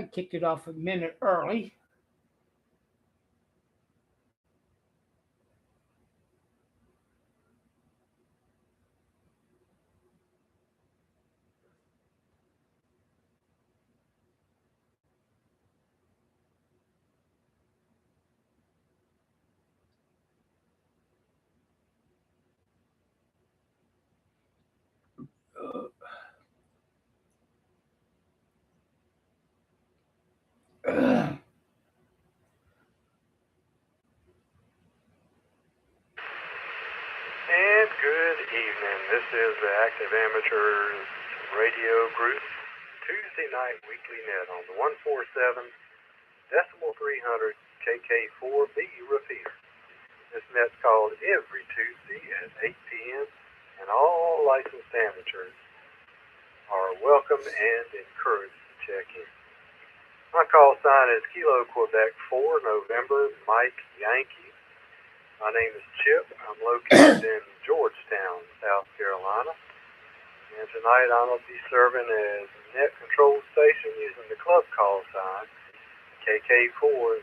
I kicked it off a minute early. And good evening. This is the Active Amateurs Radio Group Tuesday night weekly net on the 147.300 KK4BE repeater. This net's called every Tuesday at 8 p.m. and all licensed amateurs are welcome and encouraged to check in. My call sign is Kilo Quebec 4 November Mike Yankee. My name is Chip. I'm located in Georgetown, South Carolina. And tonight I'm going to be serving as net control station using the club call sign KK4BE-R.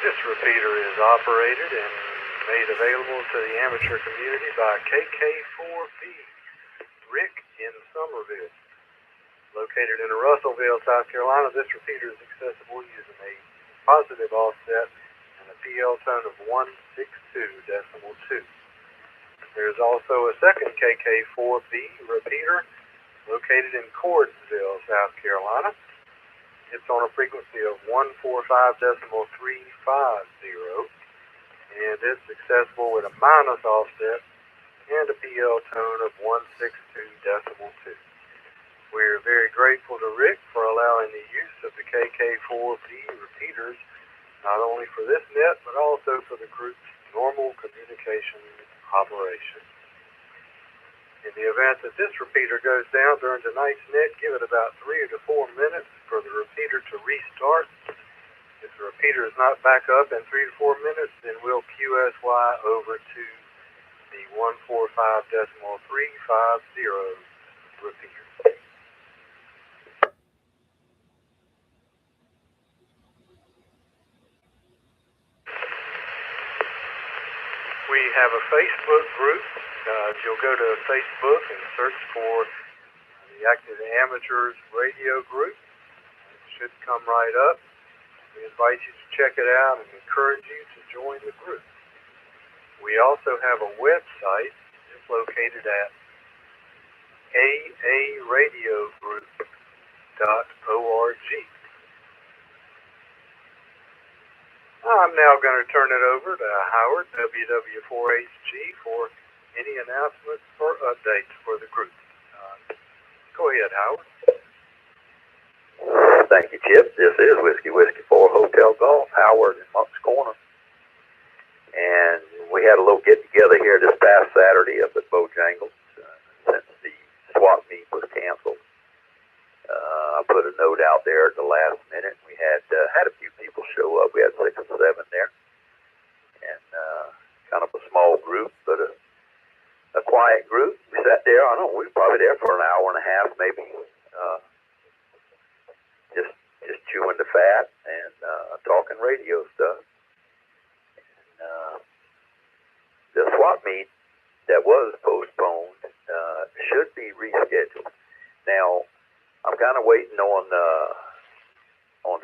This repeater is operated and made available to the amateur community by KK4B, Rick in Somerville. Located in Russellville, South Carolina, this repeater is accessible using a positive offset and a PL tone of 162.2. There's also a second KK4B repeater located in Cordsville, South Carolina. It's on a frequency of 145.350, and it's accessible with a minus offset and a PL tone of 162.2. We're very grateful to Rick for allowing the use of the KK4B repeaters, not only for this net, but also for the group's normal communication operation. In the event that this repeater goes down during tonight's net, give it about 3 to 4 minutes for the repeater to restart. If the repeater is not back up in 3 to 4 minutes, then we'll QSY over to the 145.350 repeater. We have a Facebook group. If you'll go to Facebook and search for the Active Amateurs Radio Group, it should come right up. We invite you to check it out and encourage you to join the group. We also have a website. It's located at aaradiogroup.org. I'm now going to turn it over to Howard, WW4HG, for any announcements or updates for the group. Go ahead, Howard. Thank you, Chip. This is Whiskey 4 Hotel Golf, Howard in Monk's Corner. And we had a little get-together here this past Saturday up at Bojangles since the swap meet was canceled. I put a note out there at the last minute. We had a few people show up. We had 6 or 7 there. And kind of a small group, but a quiet group. We sat there, I don't know, we were probably there for an hour and a half maybe. Just chewing the fat and talking radio stuff. And the swap meet that was postponed should be rescheduled. Now, I'm kind of waiting on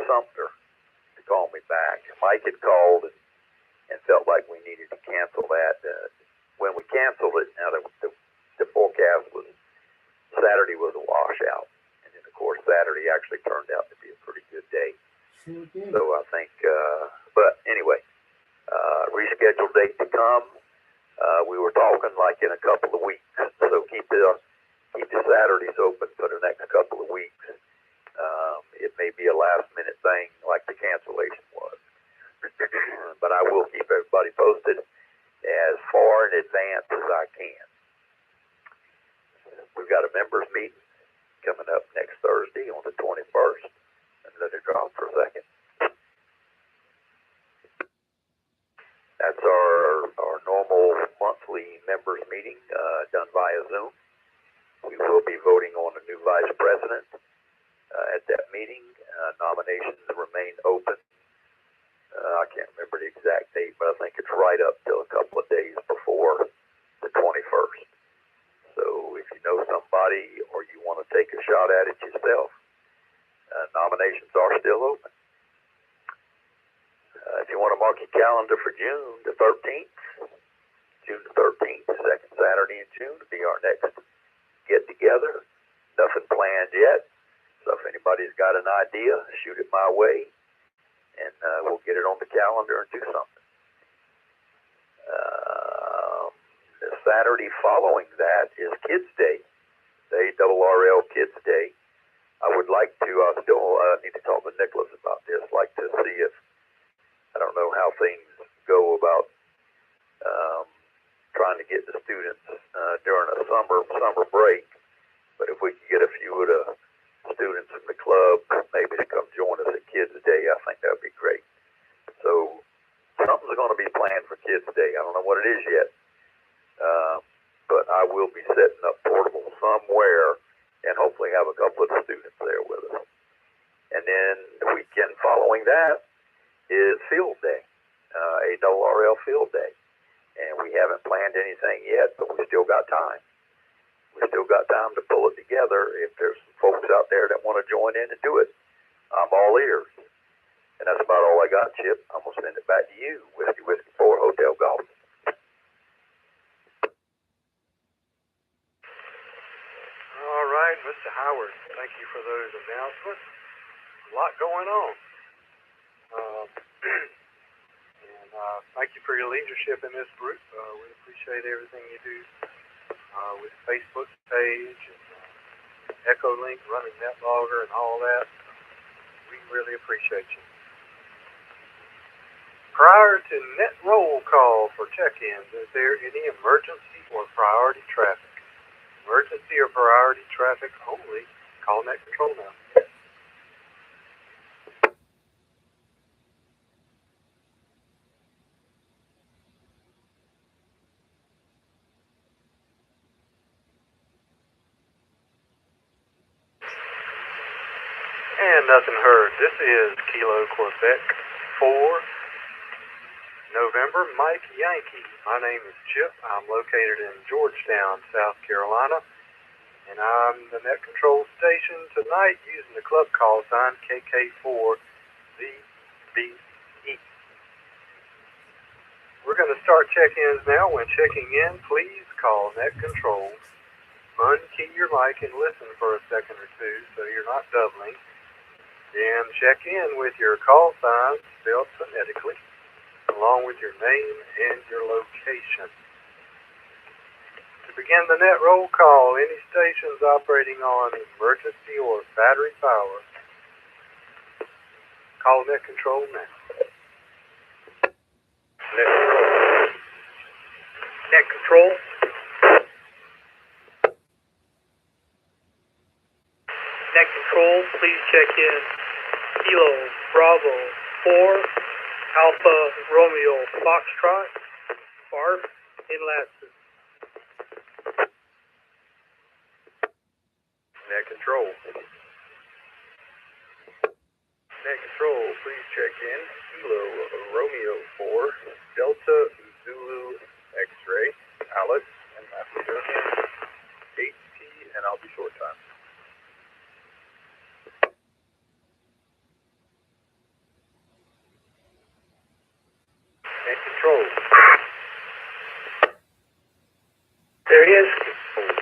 Sumter to call me back. Mike had called and felt like we needed to cancel that. When we canceled it, now the forecast was Saturday was a washout. And then, of course, Saturday actually turned out to be a pretty good day. Sure did. So I think, but anyway, rescheduled date to come. We were talking like in a couple of weeks. So keep the Saturdays open for the next couple of weeks. It may be a last-minute thing like the cancellation was. But I will keep everybody posted as far in advance as I can. We've got a members meeting coming up next Thursday on the 21st. And let it drop for a second. That's our members meeting done via Zoom. We will be voting on a new vice president at that meeting. Nominations remain open. I can't remember the exact date, but I think it's right up till a couple of days before the 21st. So if you know somebody or you want to take a shot at it yourself, nominations are still open. If you want to mark your calendar for June the 13th, June the 13th, second Saturday in June, to be our next get-together. Nothing planned yet, so if anybody's got an idea, shoot it my way, and we'll get it on the calendar and do something. The Saturday following that is Kids Day, the ARRL Kids Day. I would like to, still need to talk with Nicholas about this, like to see if, I don't know how things go about trying to get the students during a summer break, but if we could get a few of the students from the club maybe to come join us at Kids Day, I think that would be great. So something's going to be planned for Kids Day. I don't know what it is yet, but I will be setting up portable somewhere and hopefully have a couple of the students there with us. And then the weekend following that is Field Day, ARRL Field Day. And we haven't planned anything yet, but we still got time. We still got time to pull it together. If there's some folks out there that want to join in and do it, I'm all ears. And that's about all I got, Chip. I'm going to send it back to you. Whiskey 4 Hotel Golf. All right, Mr. Howard, thank you for those announcements. A lot going on. Thank you for your leadership in this group. We appreciate everything you do with Facebook page and EchoLink, running NetLogger, and all that. We really appreciate you. Prior to net roll call for check-ins, is there any emergency or priority traffic? Emergency or priority traffic only. Call net control now. And nothing heard. This is Kilo Quebec 4, November, Mike Yankee. My name is Chip. I'm located in Georgetown, South Carolina, and I'm the net control station tonight using the club call sign KK4BE-R. We're going to start check-ins now. When checking in, please call net control. Unkey your mic and listen for a second or two so you're not doubling. Then check in with your call sign spelled phonetically, along with your name and your location. To begin the net roll call, any stations operating on emergency or battery power, call net control now. Net control. Net control. Net control, please check in. Kilo Bravo 4, Alpha Romeo Foxtrot, Barb in Latson. Net control. Net control, please check in. Kilo Romeo 4, Delta Zulu X-ray, Alex, and Macedonian 8T, and I'll be short time. Net control. There he is.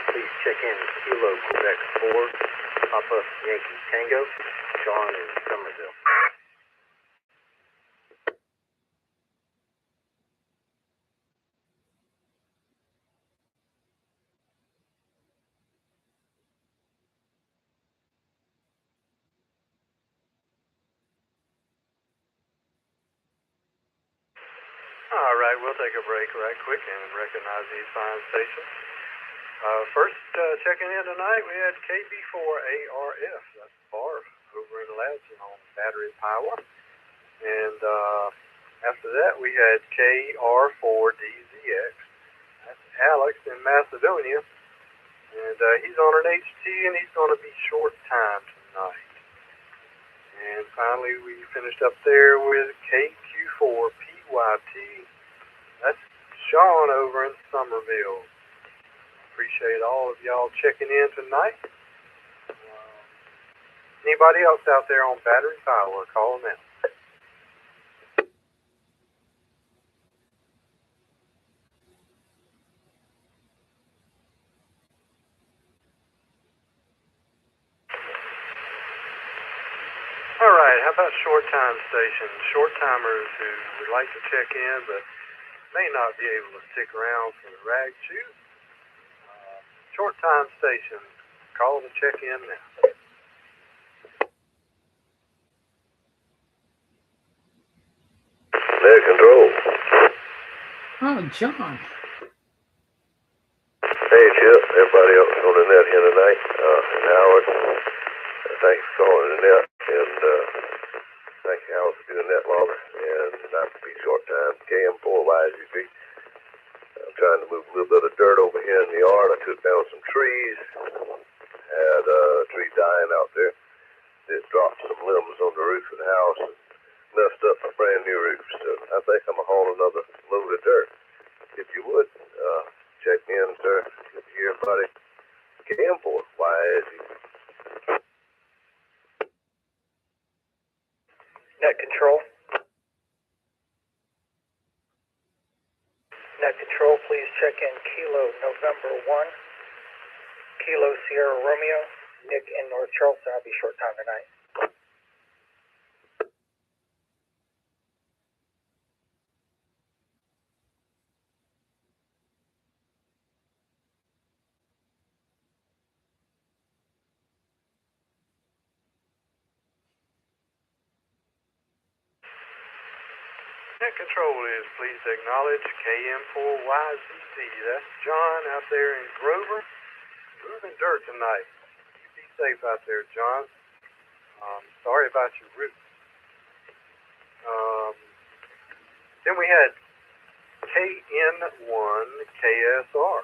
Please check in. Kilo Quebec 4, Papa Yankee Tango, Sean in Somerville. All right, we'll take a break right quick and recognize these fine stations. First, checking in tonight, we had KB4ARF. That's Barb over in Latson on battery power. And after that, we had KR4DZX. That's Alex in Macedonia. And he's on an HT, and he's going to be short time tonight. And finally, we finished up there with KQ4BE-R. That's Sean over in Somerville. Appreciate all of y'all checking in tonight. Anybody else out there on battery power, call them out. All right, how about short time stations? Short timers who would like to check in but may not be able to stick around for the rag shoot. Short time stations, call to check in now. Net control. Oh, John. Hey, Chip. Everybody else on the net here tonight. And Howard. Thanks for calling the net. And thank you, Howard, for doing that longer. And not to be short time. KM4YZP. I'm trying to move a little bit of dirt over here in the yard. I took down some trees. Had a tree dying out there. It dropped some limbs on the roof of the house and messed up my brand new roof. So I think I'm going to haul another load of dirt. If you would, check in, sir. Good to hear everybody. KM4YZP. Net control. Net control, please check in Kilo November 1, Kilo Sierra Romeo, Nick in North Charleston. I'll be short time tonight. Net control is please acknowledge KM4YZP. That's John out there in Grover. Moving dirt tonight. You be safe out there, John. Sorry about your roof. Then we had KN1KSR.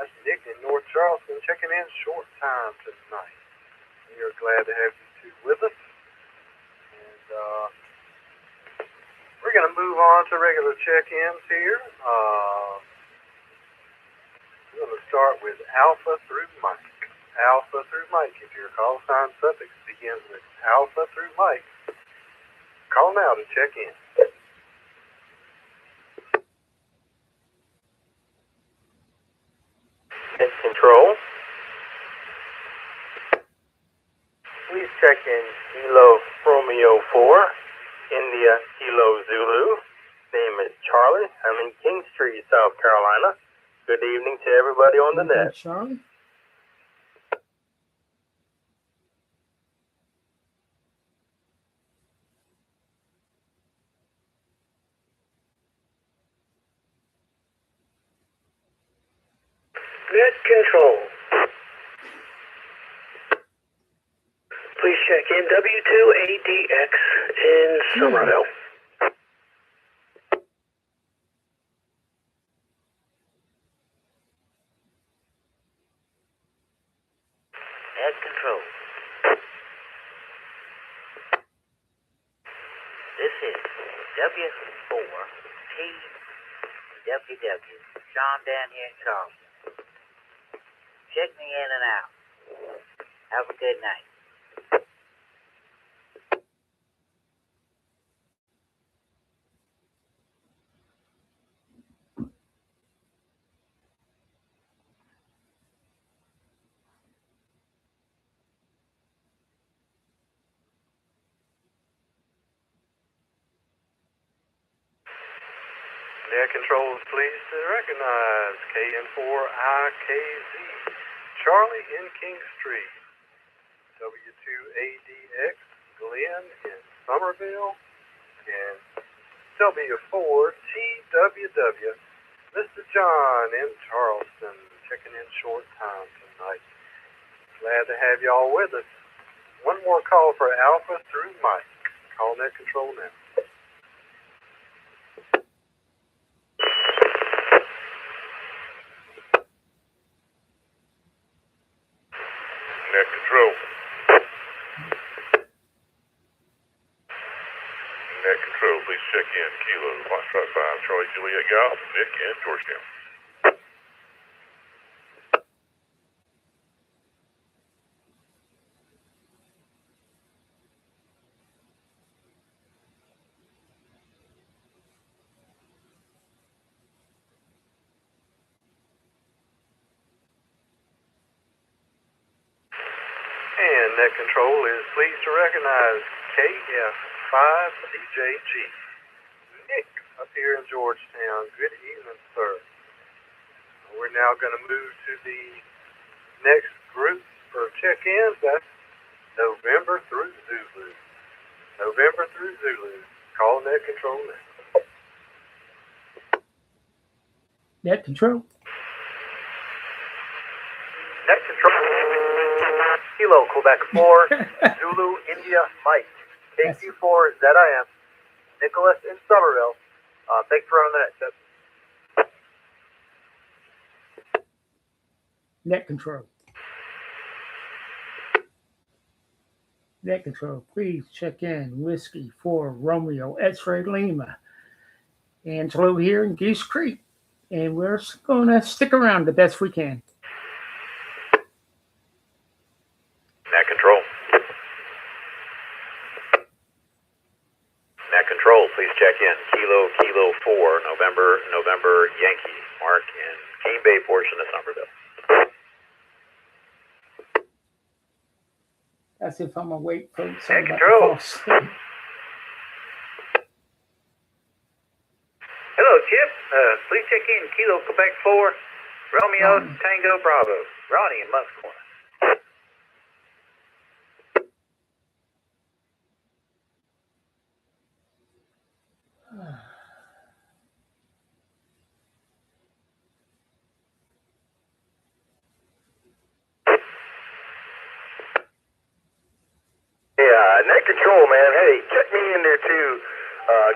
That's Nick in North Charleston checking in short time tonight. We are glad to have you two with us. And we're going to move on to regular check-ins here. We're going to start with Alpha through Mike. Alpha through Mike. If your call sign suffix begins with Alpha through Mike, call now to check in. Net control. Please check in Kilo Romeo 4, India Kilo Zulu. Name is Charlie. I'm in King Street, South Carolina. Good evening to everybody on the net. Charlie. Net control. Please check in W2ADX in Somerville. Net control. This is W4TWW. Sean down here in Charleston. Check me in and out. Have a good night. Net control is pleased to recognize KN4IKZ. Charlie in King Street. W2ADX Glenn in Somerville. And W4TWW Mr. John in Charleston. Checking in short time tonight. Glad to have y'all with us. One more call for Alpha through Mike. Call net control now. Net Control. Net Control, please check in. Kilo, Foxtrot 5, Charlie Juliet Golf, Nick, and Georgetown. And Net Control is pleased to recognize KF5BEE-R. Nick, up here in Georgetown. Good evening, sir. We're now going to move to the next group for check-ins. That's November through Zulu. November through Zulu. Call Net Control now. Net Control. Net Control. Kilo, Quebec 4, Zulu, India, Mike. KQ4, ZIM, Nicholas in Somerville. Thanks for running the net. Net Control. Net Control, please check in. Whiskey 4 Romeo X-Ray Lima. Angelo here in Goose Creek. And we're going to stick around the best we can. Net Control. Net Control, please check in. Kilo 4, November Yankee. Mark in Cane Bay portion of Somerville. That's if I'm awake, folks. Net Control. Hello, Chip. Please check in. Kilo Quebec 4, Romeo Tango Bravo. Ronnie in Monk's Corner. Yeah, Net Control, man. Hey, check me in there too.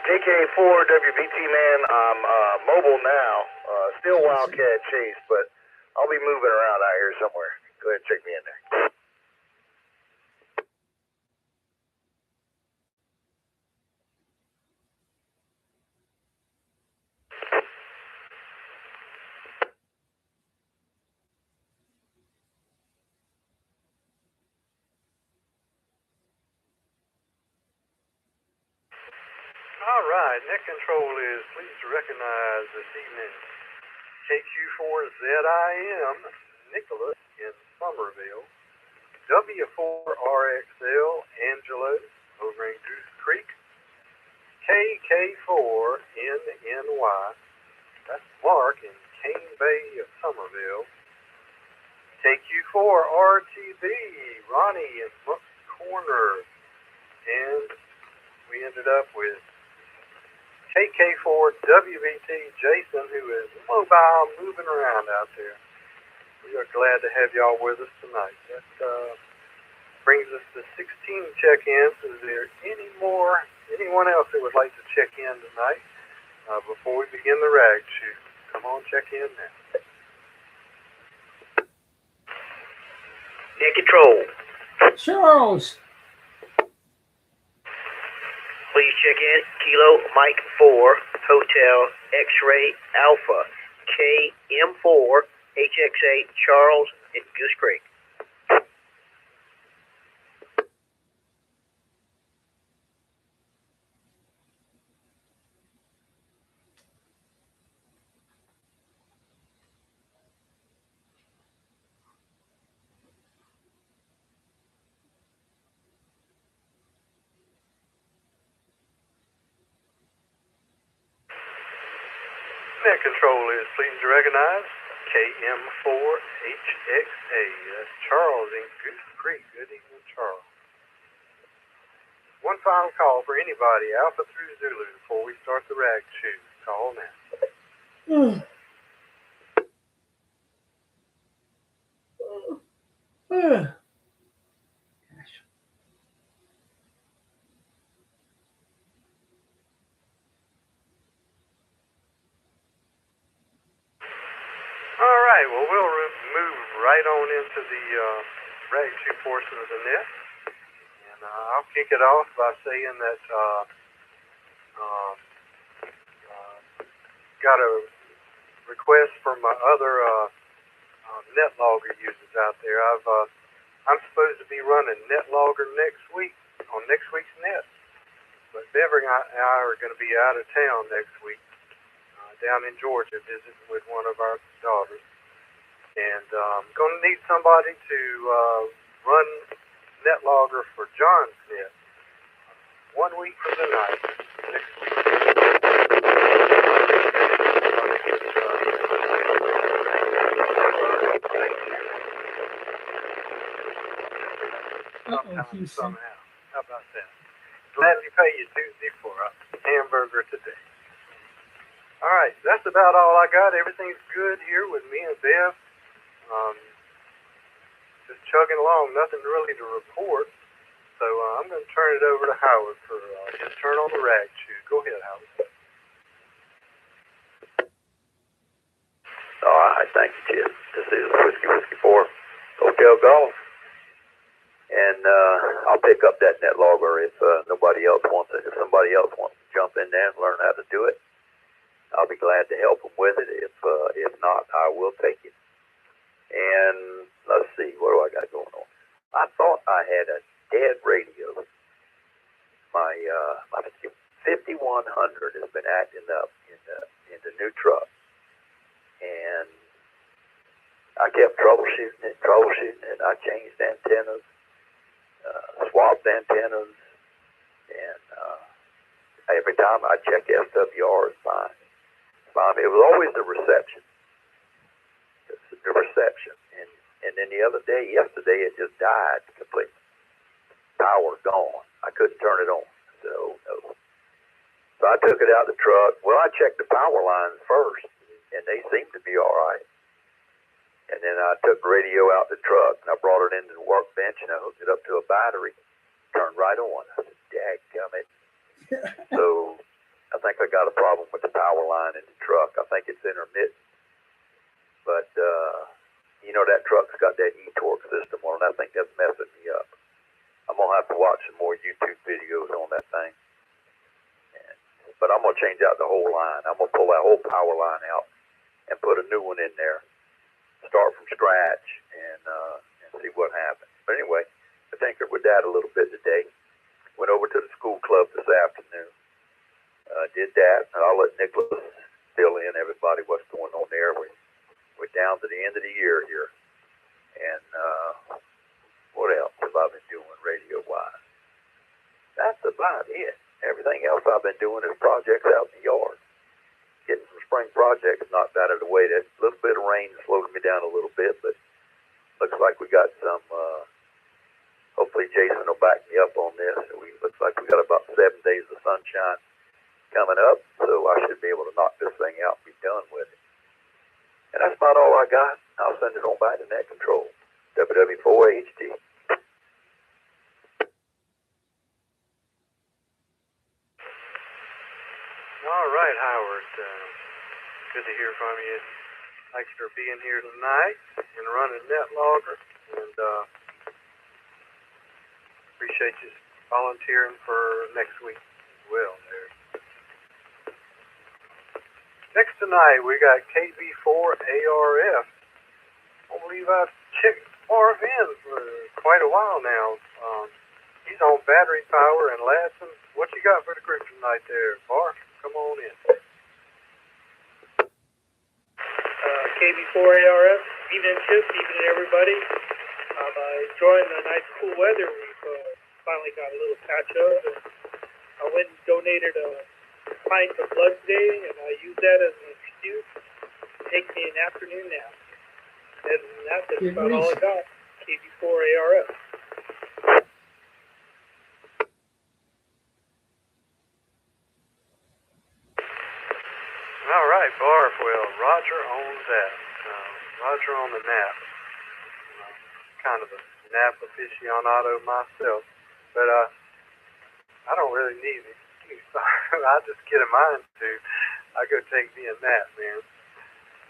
KK4WBT, man. I'm mobile now. Still Wildcat Chase, but I'll be moving around out here somewhere. Go ahead and check me in there. All right, Net Control is pleased to recognize this evening KQ4ZIM, Nicholas in Somerville, W4RXL, Angelo over in Goose Creek, KK4NNY, that's Mark in Cane Bay of Somerville, KQ4RTB, Ronnie in Monk's Corner, and we ended up with KK4WBT Jason, who is mobile, moving around out there. We are glad to have y'all with us tonight. That brings us to 16 check-ins. Is there anyone else who would like to check in tonight before we begin the rag shoot? Come on, check in now. Net Control. Charles. Please check in. Kilo Mike 4, Hotel X-Ray Alpha, KM4, HX8 Charles in Goose Creek. Net Control is pleased to recognize KM4HXA. That's Charles in Goose Creek. Good evening, Charles. One final call for anybody, Alpha through Zulu, before we start the rag shoot. Call now. All right, well, we'll move right on into the rag chew portion of the net. And I'll kick it off by saying that got a request from my other net logger users out there. I'm supposed to be running net logger next week on next week's net, but Beverly and I are going to be out of town next week, down in Georgia, visiting with one of our daughters, and I'm going to need somebody to run net logger for John's net 1 week from tonight next week. Somehow. How about that? Gladly pay you Tuesday for a hamburger today. All right, that's about all I got. Everything's good here with me and Bev. Just chugging along, nothing really to report. So I'm going to turn it over to Howard for his turn on the rag chew. Go ahead, Howard. All right, thank you, Chip. This is Whiskey 4 Hotel Golf. And I'll pick up that net logger if nobody else wants it. If somebody else wants to jump in there and learn how to do it, I'll be glad to help them with it. If not, I will take it. And let's see, what do I got going on? I thought I had a dead radio. My 5100 has been acting up in the new truck, and I kept troubleshooting it. I changed antennas. Swapped antennas, and every time I check SWR, it's fine. It was always the reception. And then the other day, yesterday, it just died completely. Power gone. I couldn't turn it on. So I took it out of the truck. Well, I checked the power lines first, and they seemed to be all right. And then I took the radio out the truck, and I brought it into the workbench, and I hooked it up to a battery. Turned right on. I said, dadgummit. So I think I got a problem with the power line in the truck. I think it's intermittent. But, that truck's got that e-torque system on it. I think that's messing me up. I'm going to have to watch some more YouTube videos on that thing. But I'm going to change out the whole line. I'm going to pull that whole power line out and put a new one in there. Start from scratch and see what happens. But anyway, I tinkered with that a little bit today. Went over to the school club this afternoon. Did that. And I'll let Nicholas fill in everybody what's going on there. We're down to the end of the year here. And what else have I been doing radio-wise? That's about it. Everything else I've been doing is projects out in the yard. Getting some spring projects knocked out of the way. That little bit of rain slowed me down a little bit, but looks like we got some, hopefully Jason will back me up on this. Looks like we got about 7 days of sunshine coming up, so I should be able to knock this thing out and be done with it. And that's about all I got. I'll send it on back to Net Control, WW4HD. All right, Howard. Good to hear from you. Thanks for being here tonight and running net logger. And appreciate you volunteering for next week as well there. Next tonight, we got KV4ARF. I believe I've checked Marvin for quite a while now. He's on battery power and Lassen. What you got for the group tonight there, Bar? Come on in. KV4ARF, evening Chip, evening everybody. I'm enjoying the nice cool weather. We've finally got a little patch up. And I went and donated a pint of blood today, and I used that as an excuse to take me an afternoon nap. And that's about all I got. KV4ARF. All right, Barb. Well, Roger owns that. Roger on the nap. Kind of a nap aficionado myself, but I don't really need an excuse. I just get a mind to. I go take me a nap, man.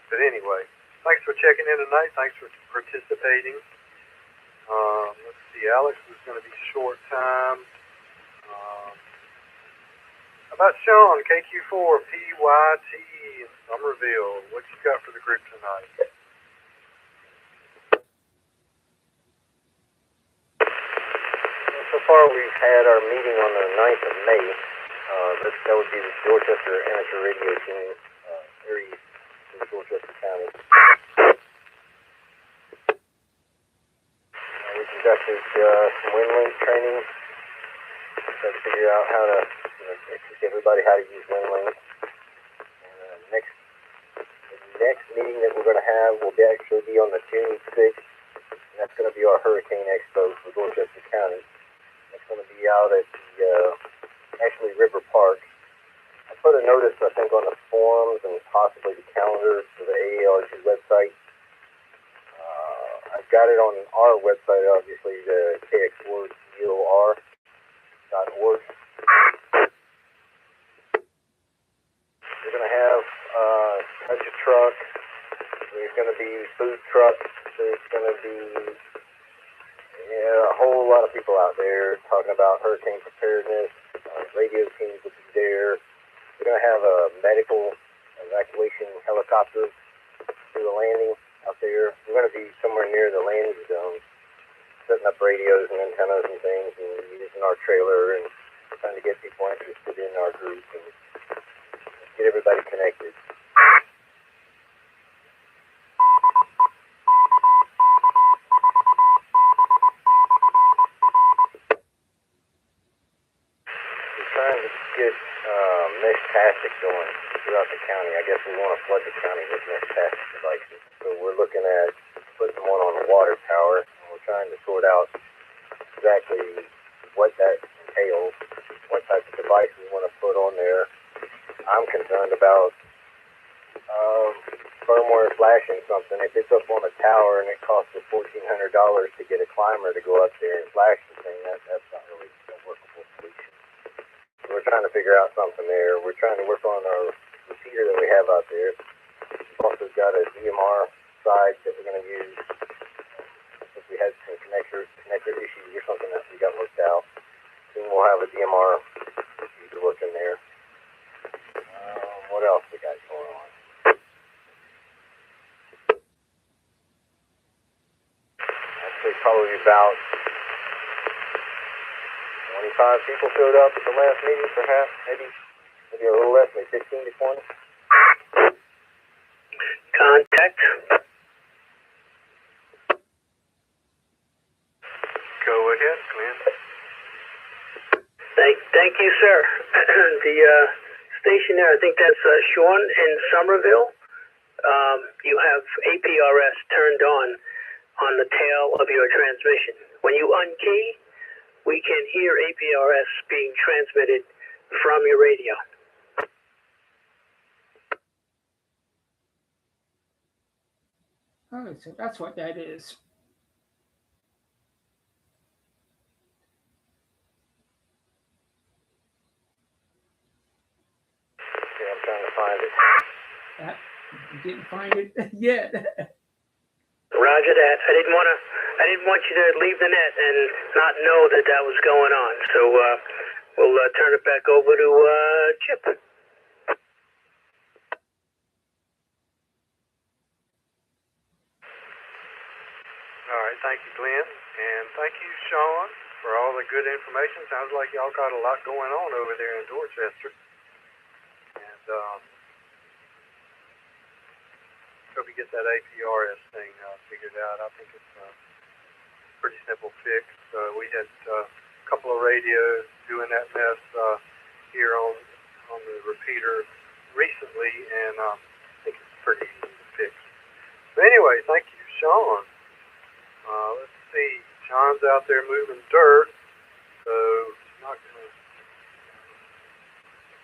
But anyway, thanks for checking in tonight. Thanks for participating. Let's see, Alex was going to be short time. How about Sean, KQ4BE-R in Somerville? What you got for the group tonight? So far, we've had our meeting on the 9th of May. That would be the Dorchester Amateur Radio Team, area in Dorchester County. We conducted some wind link training, tried to figure out how to teach everybody how to use wind link. And the next meeting that we're going to have will actually be on the June 6th, and that's going to be our Hurricane Expo for Dorchester County. It's going to be out at the, actually River Park. I put a notice, I think, on the forums and possibly the calendar for the AARG website. I've got it on our website, obviously, the KX4BER.org. We're going to have a bunch of trucks. There's going to be food trucks. There's going to be a whole lot of people out there talking about hurricane preparedness. Radio teams will be there. We're going to have a medical evacuation helicopter do a landing out there. We're going to be somewhere near the landing zone, setting up radios and antennas and things, and using our trailer and trying to get people interested in our group and get everybody connected. Trying to get mesh tastic going throughout the county. I guess we want to flood the county with mesh tastic devices. So we're looking at putting one on a water tower, and we're trying to sort out exactly what that entails, what type of device we want to put on there. I'm concerned about firmware flashing something. If it's up on a tower and it costs us $1,400 to get a climber to go up there and flash the thing, that's not really a workable solution. We're trying to figure out something there. We're trying to work on our repeater that we have out there. We've also got a DMR side that we're going to use if we had some connector issues or something that we got worked out. Soon we'll have a DMR repeater working there. What else we got going on? I'd say probably about 25 people showed up at the last meeting, perhaps, maybe a little less, maybe 15 to 20. Contact. Go ahead, Glenn. Thank you, sir. The station there, I think that's Sean in Somerville. You have APRS turned on the tail of your transmission. When you unkey, we can hear APRS being transmitted from your radio. Oh, so that's what that is. Yeah, I'm trying to find it. You didn't find it yet. Roger that. I didn't want you to leave the net and not know that was going on. So we'll turn it back over to Chip. All right, thank you, Glenn. And thank you, Sean, for all the good information. Sounds like y'all got a lot going on over there in Dorchester. And hope you get that APRS thing figured out. I think it's a pretty simple fix. We had a couple of radios doing that mess here on the repeater recently, and I think it's pretty easy to fix. But anyway, thank you, Sean. Let's see. Sean's out there moving dirt, so it's not gonna.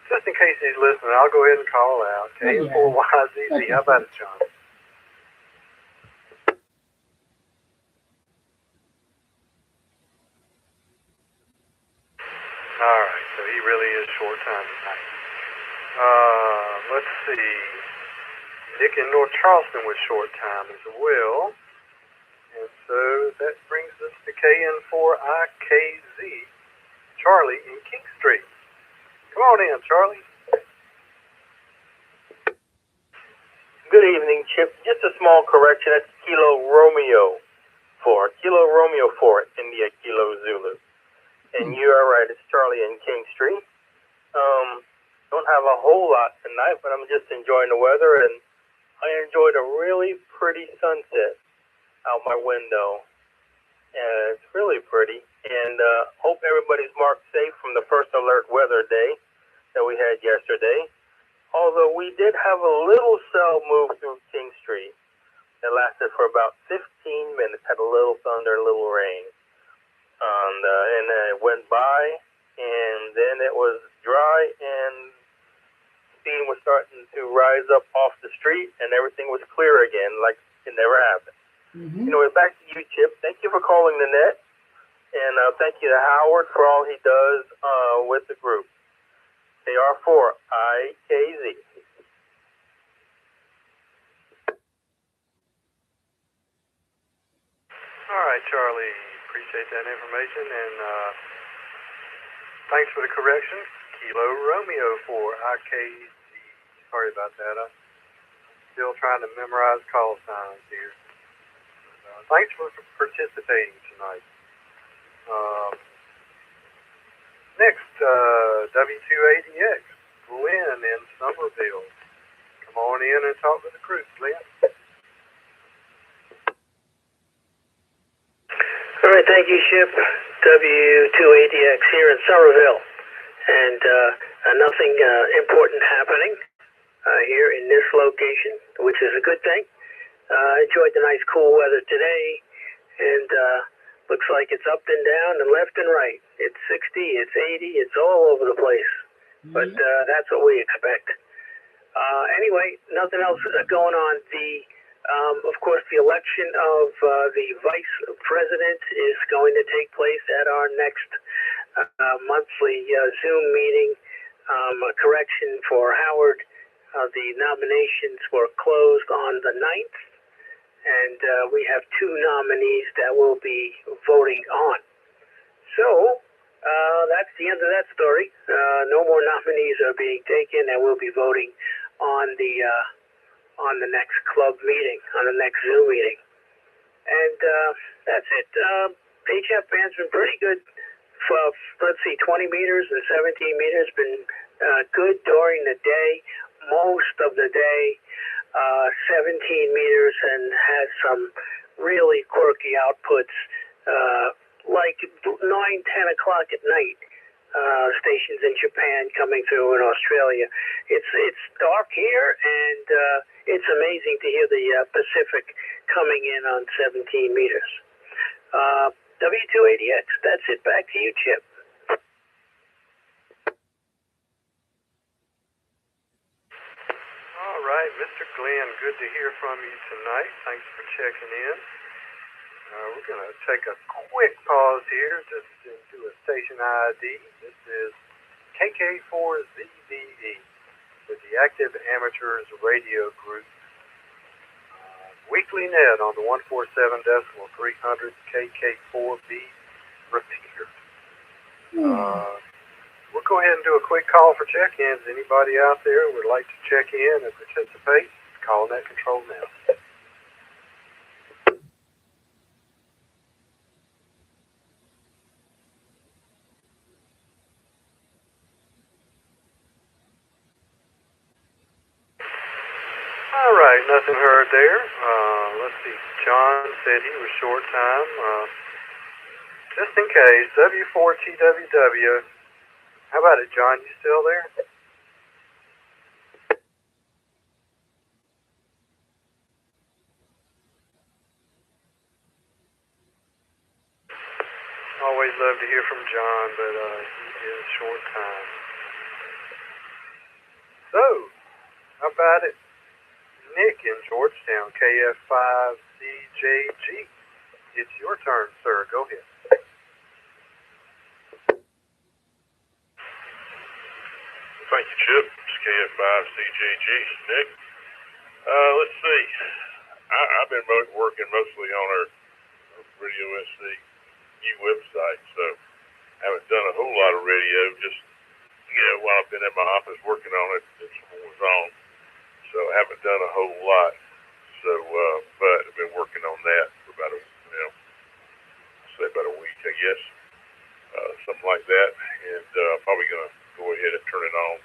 Just in case he's listening, I'll go ahead and call out. KM4YZZ. How about it, Sean? All right, so he really is short time tonight. Let's see. Nick in North Charleston was short time as well. And So that brings us to KN4IKZ, Charlie in King Street. Come on in, Charlie. Good evening, Chip. Just a small correction. That's Kilo Romeo 4. Kilo Romeo 4, India Kilo Zulu. And you are right, it's Charlie in King Street. Don't have a whole lot tonight, but I'm just enjoying the weather, and I enjoyed a really pretty sunset out my window. And it's really pretty. And hope everybody's marked safe from the first alert weather day that we had yesterday. Although we did have a little cell move through King Street that lasted for about 15 minutes, had a little thunder, a little rain. And it went by, and then it was dry, and steam was starting to rise up off the street, and everything was clear again, like it never happened. Anyway, back to you, Chip. Thank you for calling the net, and thank you to Howard for all he does with the group. KR4IKZ. All right, Charlie. Appreciate that information, and thanks for the correction. Kilo Romeo 4IKZ. Sorry about that. I'm still trying to memorize call signs here. Thanks for participating tonight. Next, W280X, Glenn in Somerville. Come on in and talk to the crew, Glenn. All right, thank you, Chip. W280X here in Somerville. And nothing important happening here in this location, which is a good thing. Enjoyed the nice cool weather today, and looks like it's up and down and left and right. It's 60, it's 80, it's all over the place. But that's what we expect. Anyway, nothing else going on. Of course, the election of the vice president is going to take place at our next monthly Zoom meeting. Correction for Howard, the nominations were closed on the 9th, and we have 2 nominees that we'll be voting on. So that's the end of that story. No more nominees are being taken, and we'll be voting on the next club meeting, on the next Zoom meeting. And that's it. HF band's been pretty good. Let's see, 20 meters and 17 meters been good during the day, most of the day. 17 meters and has some really quirky outputs, like 9, 10 o'clock at night. Stations in Japan coming through in Australia. It's dark here, and it's amazing to hear the Pacific coming in on 17 meters. W280X, that's it. Back to you, Chip. All right, Mr. Glenn, good to hear from you tonight. Thanks for checking in. We're going to take a quick pause here just to do a station ID. This is KK4BE with the Active Amateurs Radio Group. Weekly net on the 147.300 KK4B repeater. We'll go ahead and do a quick call for check-ins. Anybody out there would like to check in and participate, call net control now. All right, nothing heard there. Let's see. John said he was short time. Just in case, W4TWW. How about it, John? You still there? Always love to hear from John, but he is short time. So, how about it? Nick in Georgetown, KF5CJG. It's your turn, sir. Go ahead. Thank you, Chip. It's KF5CJG. Nick. Let's see. I've been working mostly on our Radio SC new website. So I haven't done a whole lot of radio, just, while I've been in my office working on it, this one was on. So I haven't done a whole lot. So, but I've been working on that for about about a week, I guess, something like that. And probably gonna go ahead and turn it on.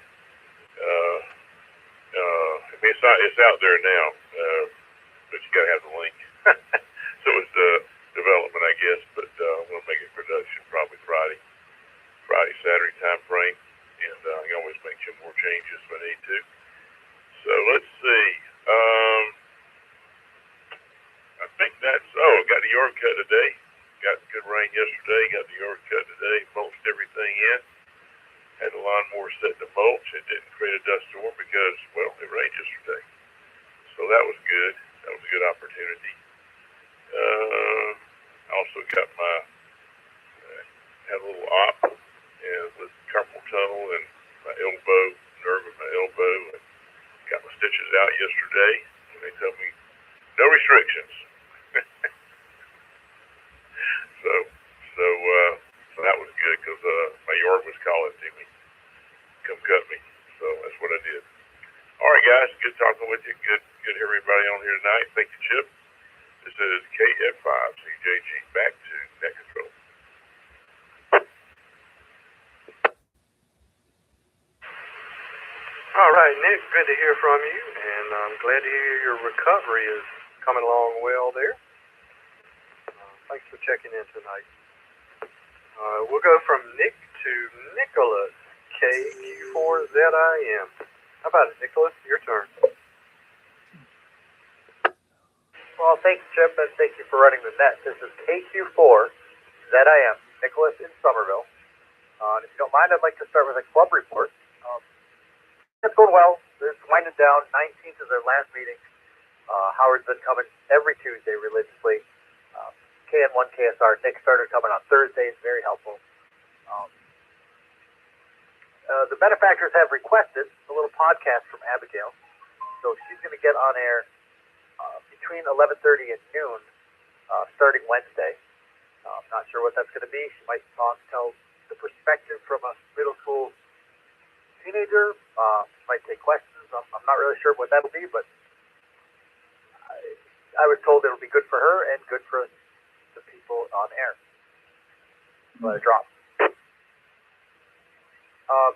I mean, it's out there now, but you gotta have the link. So it's development, I guess. But I'm gonna make it production probably Friday, Saturday time frame, and I can always make some more changes if I need to. So let's see. I think that's, got the yard cut today. Got good rain yesterday. Got the yard cut today. Mulched everything in. Had the lawnmower set to mulch. It didn't create a dust storm because, well, it rained yesterday. So that was good. That was a good opportunity. Also got had a little op and with carpal tunnel and my elbow, nerve in my elbow, and got my stitches out yesterday. And they told me no restrictions. So that was good because my yard was calling to me, come cut me. So that's what I did. All right, guys, good talking with you. Good to hear everybody on here tonight. Thank you, Chip. This is KF5CJG. Back to Net Control. All right, Nick, good to hear from you, and I'm glad to hear your recovery is coming along well there. Thanks for checking in tonight. We'll go from Nick to Nicholas, KQ4BE-R. How about it, Nicholas? Your turn. Well, thanks, Chip, and thank you for running the net. This is KQ4BE-R, Nicholas in Somerville. And if you don't mind, I'd like to start with a club report. It's going well. It's winding down. 19th is our last meeting. Howard's been coming every Tuesday religiously. KN1 KSR. Nick started coming on Thursdays. Very helpful. The benefactors have requested a little podcast from Abigail. So she's going to get on air between 11:30 and noon starting Wednesday. Not sure what that's going to be. She might tell the perspective from a middle school teenager. She might take questions. I'm not really sure what that'll be, but I was told it'll be good for her and good for the people on air. Let it drop.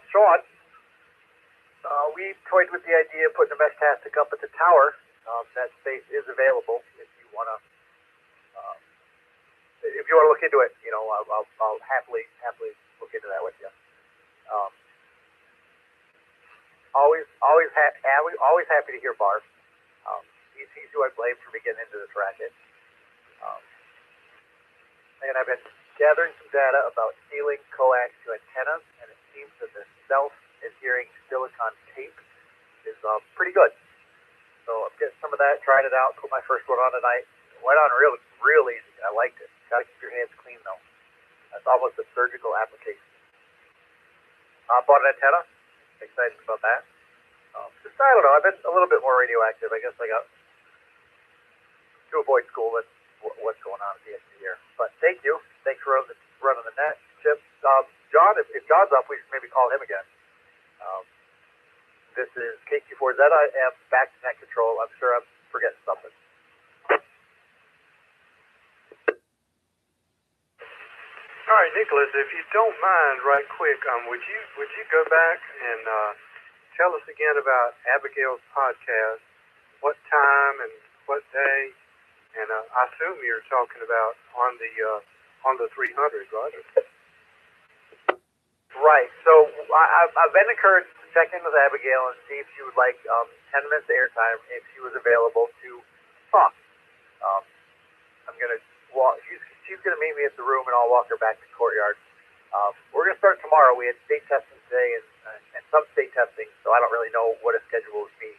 Sean, we toyed with the idea of putting a mesh tastic up at the tower. That space is available if you want to. If you want to look into it, I'll happily look into that with you. Always happy to hear Barb. He's who I blame for me getting into this racket. And I've been gathering some data about sealing coax to antennas, and it seems that the self-adhering silicone tape is pretty good. So I'm getting some of that, trying it out, put my first one on tonight. Went on real easy. I liked it. Gotta keep your hands clean though. That's almost a surgical application. Bought an antenna. Excited about that. Just, I don't know, I've been a little bit more radioactive. I guess I got to avoid school. That's what's going on at the end of the year. But thank you. Thanks for running the net, Chip. John, if John's up, we should maybe call him again. This is KQ4BE-R. I am back to net control. I'm sure I'm forgetting something. All right, Nicholas, if you don't mind, right quick, would you go back and tell us again about Abigail's podcast? What time and what day? And I assume you're talking about on the 300, right? Right. So I've been encouraged to check in with Abigail and see if she would like 10 minutes of airtime if she was available to talk. I'm gonna walk. She's gonna meet me at the room, and I'll walk her back to the courtyard. We're gonna start tomorrow. We had state testing today and some state testing, so I don't really know what a schedule would be.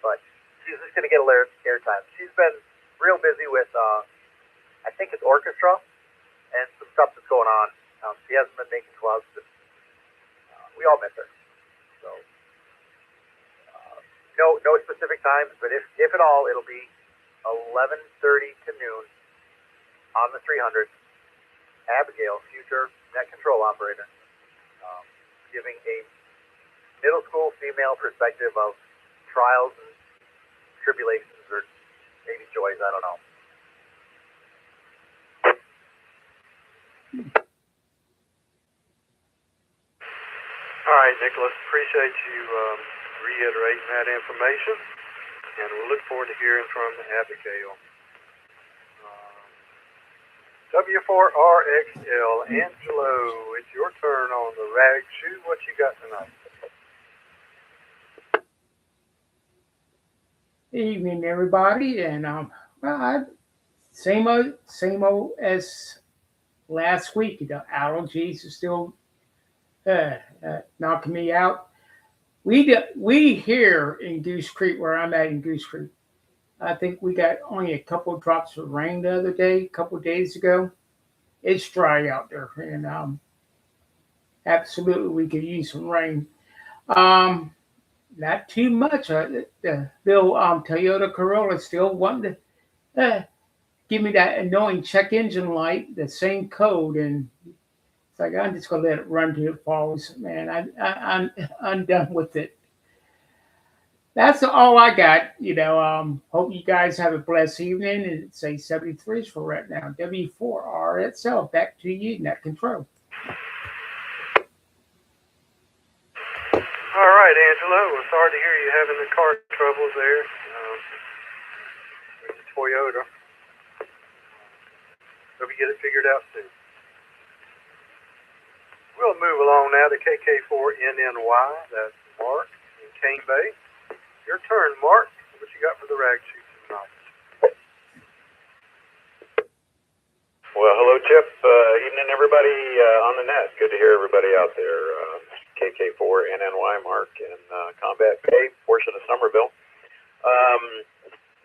But she's just gonna get a little airtime. She's been real busy with I think it's orchestra and some stuff that's going on. She hasn't been making clubs, but we all miss her. So no specific times, but if at all, it'll be 11:30 to noon on the 300, Abigail, future net control operator, giving a middle school female perspective of trials and tribulations or maybe joys, I don't know. All right, Nicholas, appreciate you reiterating that information, and we'll look forward to hearing from Abigail. W4RXL, Angelo, it's your turn on the rag shoe. What you got tonight? Evening, everybody, and same old as last week. The allergies are still knocking me out. We here in Goose Creek, where I'm at in Goose Creek, I think we got only a couple of drops of rain the other day, a couple of days ago. It's dry out there, and absolutely we could use some rain. Not too much. The little Toyota Corolla still wanting to give me that annoying check engine light, the same code, and it's like I'm just gonna let it run till it falls. Man, I'm done with it. That's all I got. Hope you guys have a blessed evening. And it's a 73 for right now. W4R itself. Back to you, net control. All right, Angelo. Well, sorry to hear you having the car troubles there with the Toyota. Hope you get it figured out soon. We'll move along now to KK4NNY. That's Mark in Cane Bay. Your turn, Mark. What you got for the rag shoot tonight? Well, hello, Chip. Evening, everybody on the net. Good to hear everybody out there. KK4NNY, Mark, in Combat Bay, portion of Somerville.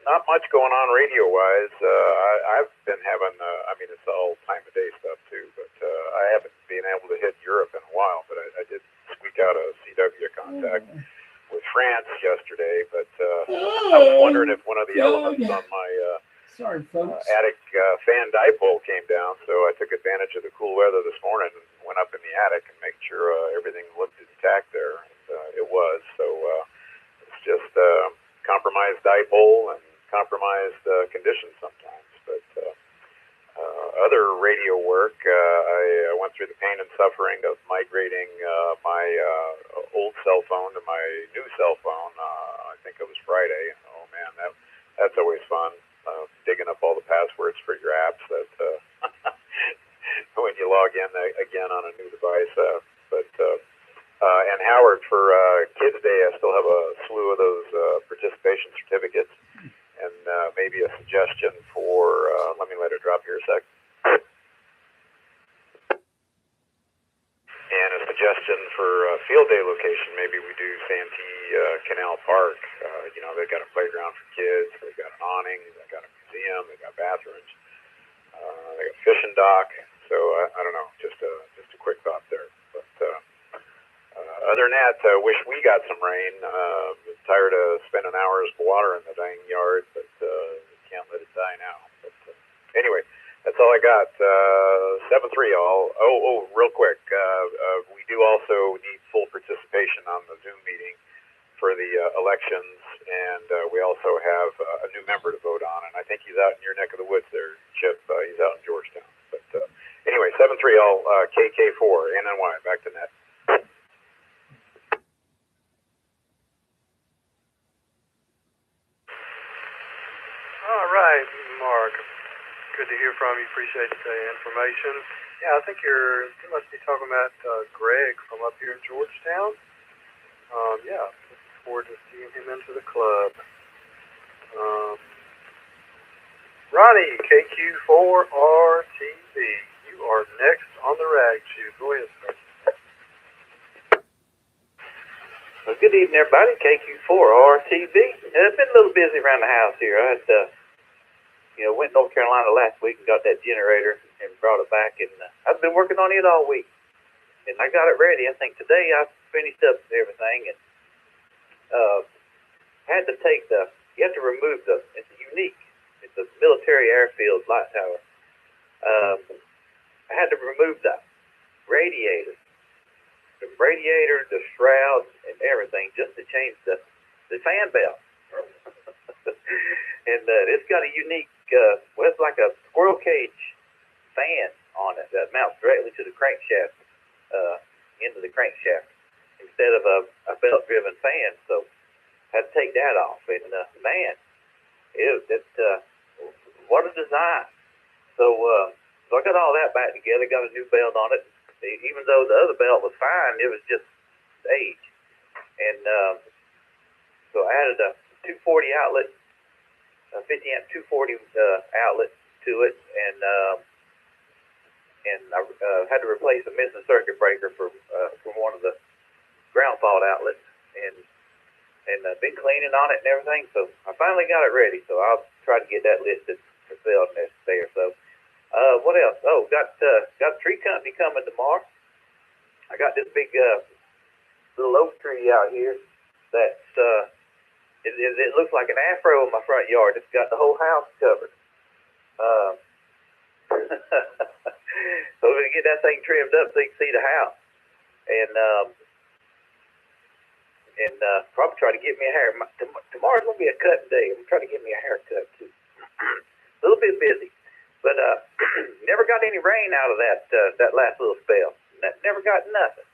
Not much going on radio-wise. I've been having, it's all time of day stuff, too, but I haven't been able to hit Europe in a while, but I did squeak out a CW contact with France yesterday, but I was wondering if one of the elements on my attic fan dipole came down, so I took advantage of the cool weather this morning and went up in the attic and made sure everything looked intact there. And, it was, so it's just compromised dipole and compromised conditions sometimes. But other radio work, I went through the pain and suffering of migrating my old cell phone to my new cell phone. I think it was Friday. And, oh man, that's always fun. Digging up all the passwords for your apps that when you log in again on a new device. And Howard, for Kids Day, I still have a slew of those participation certificates, and maybe a suggestion for, let it drop here a sec. And a suggestion for field day location, maybe we do Santee Canal Park. They've got a playground for kids, they've got an awning, they've got a museum, they've got bathrooms, they got fishing dock. So I don't know, just a quick thought there. But other than that, wish we got some rain. Tired of spending hours water in the dang yard, but can't let it die now. But anyway, that's all I got. 7-3 all. Oh, real quick. We do also need full participation on the Zoom meeting for the elections, and we also have a new member to vote on, and I think he's out in your neck of the woods there, Chip. He's out in Georgetown. But anyway, 7-3 all, KK4NNY, back to net. All right, Mark. Good to hear from you. Appreciate the information. Yeah, I think you must be talking about Greg from up here in Georgetown. Yeah, looking forward to seeing him into the club. Ronnie, KQ4RTV, you are next on the rag shoot. Go ahead, sir. Well, good evening, everybody. KQ4RTV. I've been a little busy around the house here. I had, went to North Carolina last week and got that generator and brought it back, and I've been working on it all week. And I got it ready. I think today I finished up everything, and had to you have to remove it's unique. It's a military airfield light tower. I had to remove the radiator, the shrouds, and everything just to change the fan belt. And it's got a unique, well, it's like a squirrel cage fan on it that mounts directly to the crankshaft, into the crankshaft, instead of a belt-driven fan. So I had to take that off. And man, what a design! So I got all that back together, got a new belt on it. Even though the other belt was fine, it was just age. And so I added a 240 outlet, a 50 amp 240 outlet to it, and I had to replace a missing circuit breaker from one of the ground fault outlets, and been cleaning on it and everything. So I finally got it ready. So I'll try to get that listed for sale next day or so. What else? Oh, got a tree company coming tomorrow. I got this big little oak tree out here that's it looks like an afro in my front yard. It's got the whole house covered. So we're gonna get that thing trimmed up so you can see the house, and probably try to get me a hair. Tomorrow's gonna be a cutting day. I'm gonna try to get me a haircut too. A little bit busy. But never got any rain out of that last little spell. Never got nothing.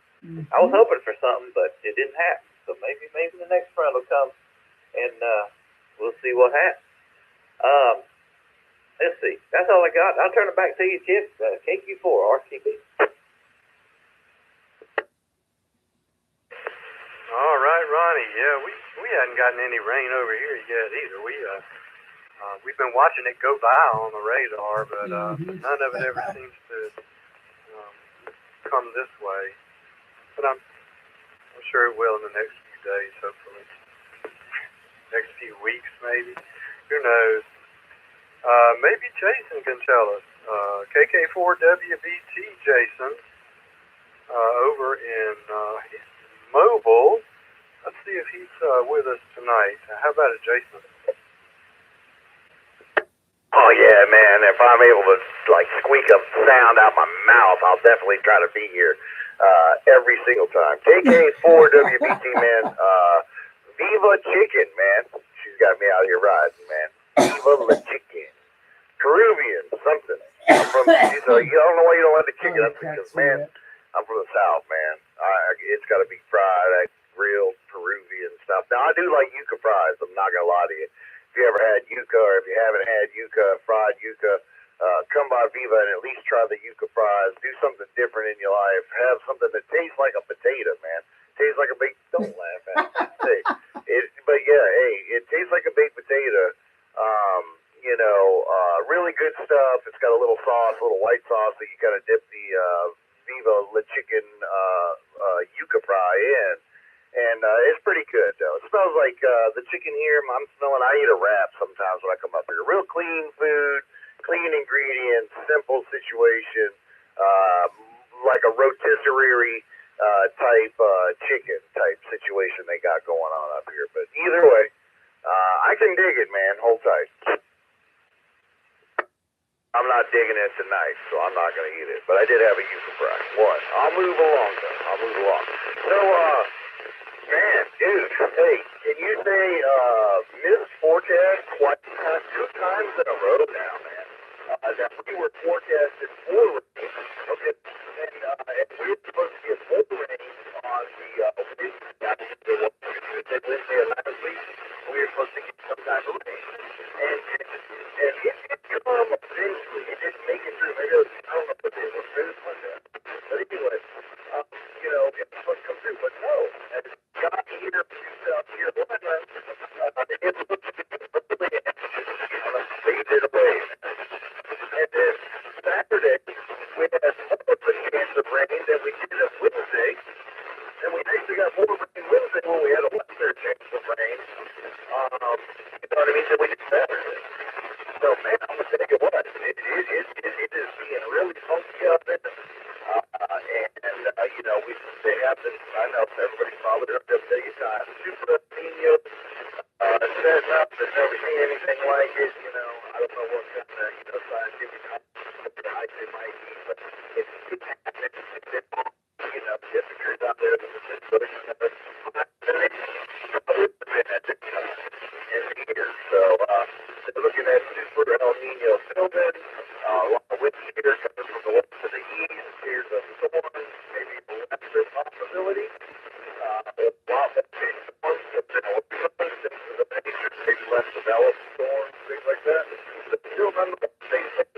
I was hoping for something, but it didn't happen. So maybe the next front will come, and we'll see what happens. Let's see. That's all I got. I'll turn it back to you, Chip. KQ4RTB. All right, Ronnie. Yeah, we hadn't gotten any rain over here yet either. We've been watching it go by on the radar, but none of it ever seems to come this way. But I'm sure it will in the next few days, hopefully. Next few weeks, maybe. Who knows? Maybe Jason can tell us. KK4BE-R Jason over in Mobile. Let's see if he's with us tonight. How about it, Jason? Oh yeah, man! If I'm able to squeak a sound out my mouth, I'll definitely try to be here every single time. KK4BE-R, man. Viva Chicken, man. She's got me out here riding, man. Viva la Chicken. Peruvian, something. I'm from. I don't know why you don't like the chicken. That's because, man, I'm from the South, man. It's got to be fried, that grilled Peruvian stuff. Now I do like yuca fries. I'm not gonna lie to you. If you ever had yuca, or if you haven't had yuca, fried yuca, come by Viva and at least try the yuca fries. Do something different in your life. Have something that tastes like a potato, man. Tastes like a baked. Don't laugh at it. But yeah, hey, it tastes like a baked potato. Really good stuff. It's got a little sauce, a little white sauce that you kind of dip the Viva la Chicken yuca fry in. And it's pretty good, though. It smells like the chicken here. I'm smelling, I eat a wrap sometimes when I come up here. Real clean food, clean ingredients, simple situation, like a rotisserie type chicken type situation they got going on up here. But either way, I can dig it, man. Hold tight. I'm not digging it tonight, so I'm not going to eat it. But I did have a yuca fry. One. I'll move along, though. I'll move along. So, man, dude, hey, can you say missed forecast twice, 2 times in a row now, man? That we were forecasted for rain, okay? And we were supposed to get more rain on the Tuesday, Wednesday of last week. We were supposed to get some type of rain. And it did come eventually. It didn't make it through. Maybe I don't know what it was. Maybe it was Monday. But anyway, it was supposed to come through. But no, as it got here to South Carolina, it looked really faded away. And then Saturday, we had more of a chance of rain than we did on Wednesday. And we actually got more rain Wednesday when we had a lesser chance of rain. You know what I mean? Than we did Saturday. So, man, I'm going to tell you what, it is being really funky up there. They have this, I know everybody's probably heard them tell you time, Super Nino set up and never seen anything like it, I don't know what kind of, scientific moving. A lot of wind shear coming from the west to the east. Here's a storm, maybe a weather possibility. A lot of big storms have been overcoming. Maybe less developed storms, things like that. But still, nonetheless, they say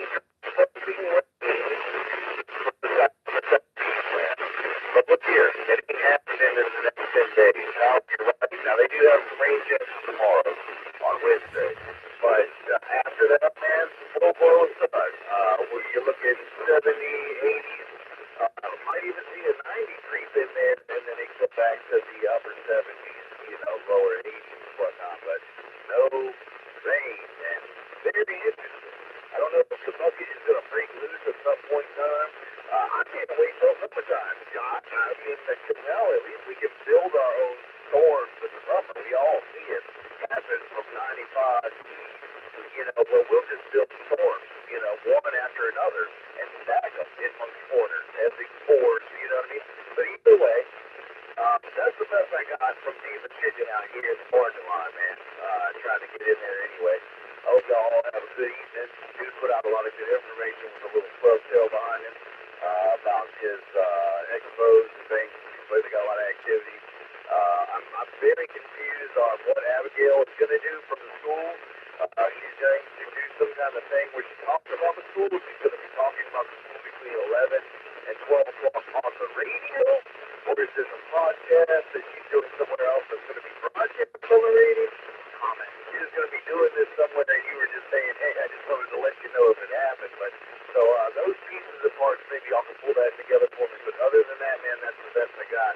but look here, anything happening in the next 10 days. Now, you're right. Now, they do have some rain chances tomorrow on Wednesday. But after that, man, full blown sun. Where you're looking 70, 80s. Might even see a 90 creep in there, and then it go back to the upper 70s, lower 80s and whatnot. But no rain, and very interesting. I don't know if the bucket is going to break loose at some point in time. I can't wait till summertime. I mean, now at least we can build our own storms in the summer. We all see it happen from 95 where we'll just build storms, one after another, and stack them in one corner as big boards, you know what I mean? But either way, that's the best I got from even sitting out here in the parking lot, man. Trying to get in there anyway. I hope y'all all have a good evening. Dude put out a lot of good information with a little club tail behind him about his expos and things. They got a lot of activity. I'm very confused on what Abigail is going to do from the school. She's going to do some kind of thing where she talks about the school. She's going to be talking about the school between 11 and 12 o'clock on the radio. Or is this a podcast that she's doing somewhere else that's going to be broadcast on the radio? Comment. She's going to be doing this somewhere that you were just saying, hey, I just wanted to let you know if it happened. But so those pieces and parts, maybe y'all can pull that together for me. But other than that, man, that's the best I got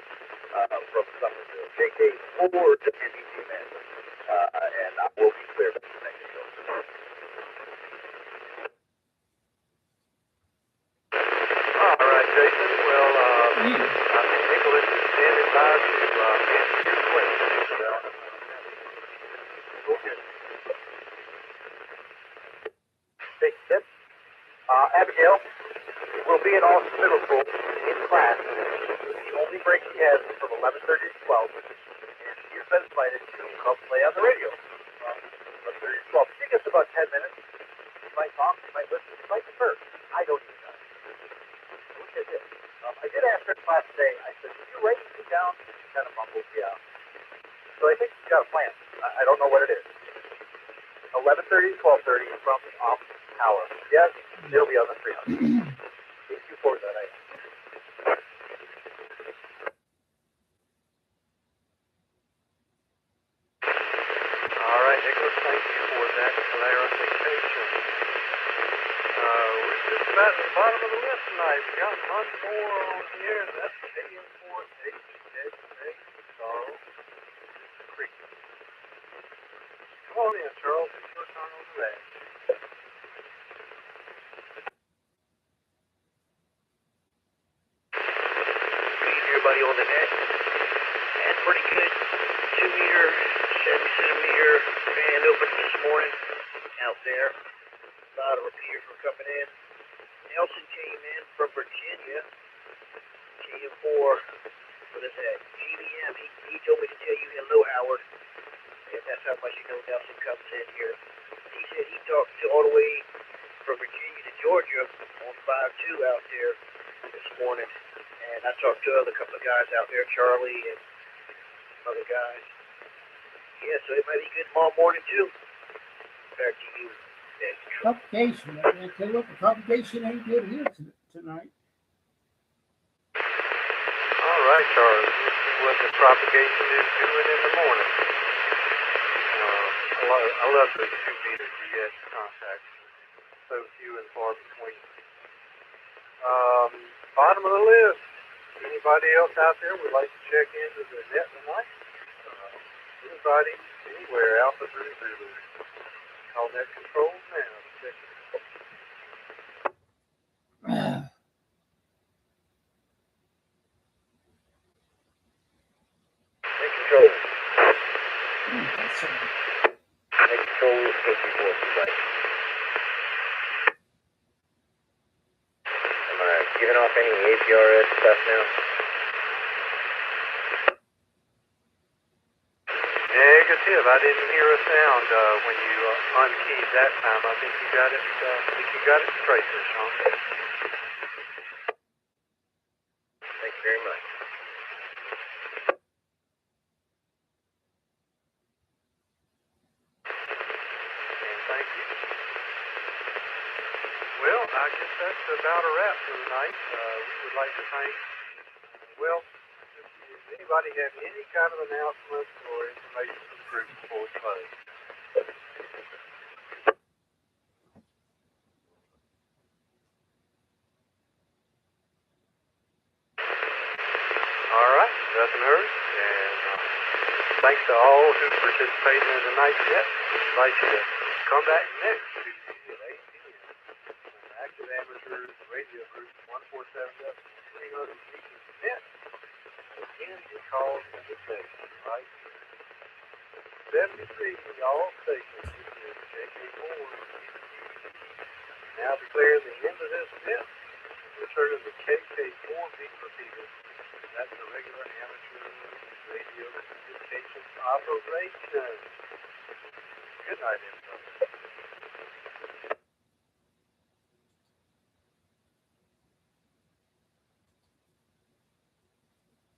from Somerville. KK4 WBT, man. And I will be clear about the next show. All right, Jason. Well, I think Nicholas is standing by to answer your question. Okay. Big tip. Abigail will be in Austin Middle School in class. The only break he has is from 11:30 to 12. And you've been invited to come play on the radio. 11:30 to 12. She gets about 10 minutes. She might talk, she might listen, she might defer. I don't even know. Which I did. I did ask her in class today. I said, did you write anything down? She kind of mumbled, yeah. So I think she's got a plan. I don't know what it is. 11:30 to 12:30 from the office tower. Yes, it'll be on the 300. Thank you for that. All right, Nicholas, thank you for that clarification. We're just about at the bottom of the list tonight. We got one more on here, and that's KM4HHA Charles Creek. Come on in, Charles. It's your turn on the left. Everybody on the net. And pretty good 2-meter, 70-centimeter band open this morning out there. A lot of repeaters were coming in. Nelson came in from Virginia. KM4, what is that? GBM. He told me to tell you hello, Howard. And that's how much you know Nelson comes in here. He said he talked to all the way from Virginia to Georgia on 5-2 out there this morning. And I talked to a couple of guys out there, Charlie and other guys. Yeah, so it might be good tomorrow morning, too. Back to you. Propagation. I tell you what, the propagation ain't good here tonight. All right, Charles. Let's see what the propagation is doing in the morning. I love those 2-meter GS contacts. So few and far between. Bottom of the list. Anybody else out there would like to check into the net tonight? Anybody, anywhere, Alpha Zulu. Call net control now. Check it. Net control. Net control is KK4, right? Am I giving off any APRS stuff now? Negative. I didn't hear a sound when you unkeyed that time. I think you got it. Straight there, Sean. Thank you very much. And thank you. Well, I guess that's about a wrap for tonight. We would like to thank. Well, does anybody have any kind of announcements or information for the group before we close? All right, nothing heard. And thanks to all who participated in tonight's net. We invite you to come back next Tuesday at 8 p.m. on Active Amateurs Radio Group 147.300 meters net. Again, your calls and the session, right? 73 all stations. This is KK4. Now declaring the end of this net. Return of the KK4B repeater. That's the regular amateur radio communications operation. Good night, everybody.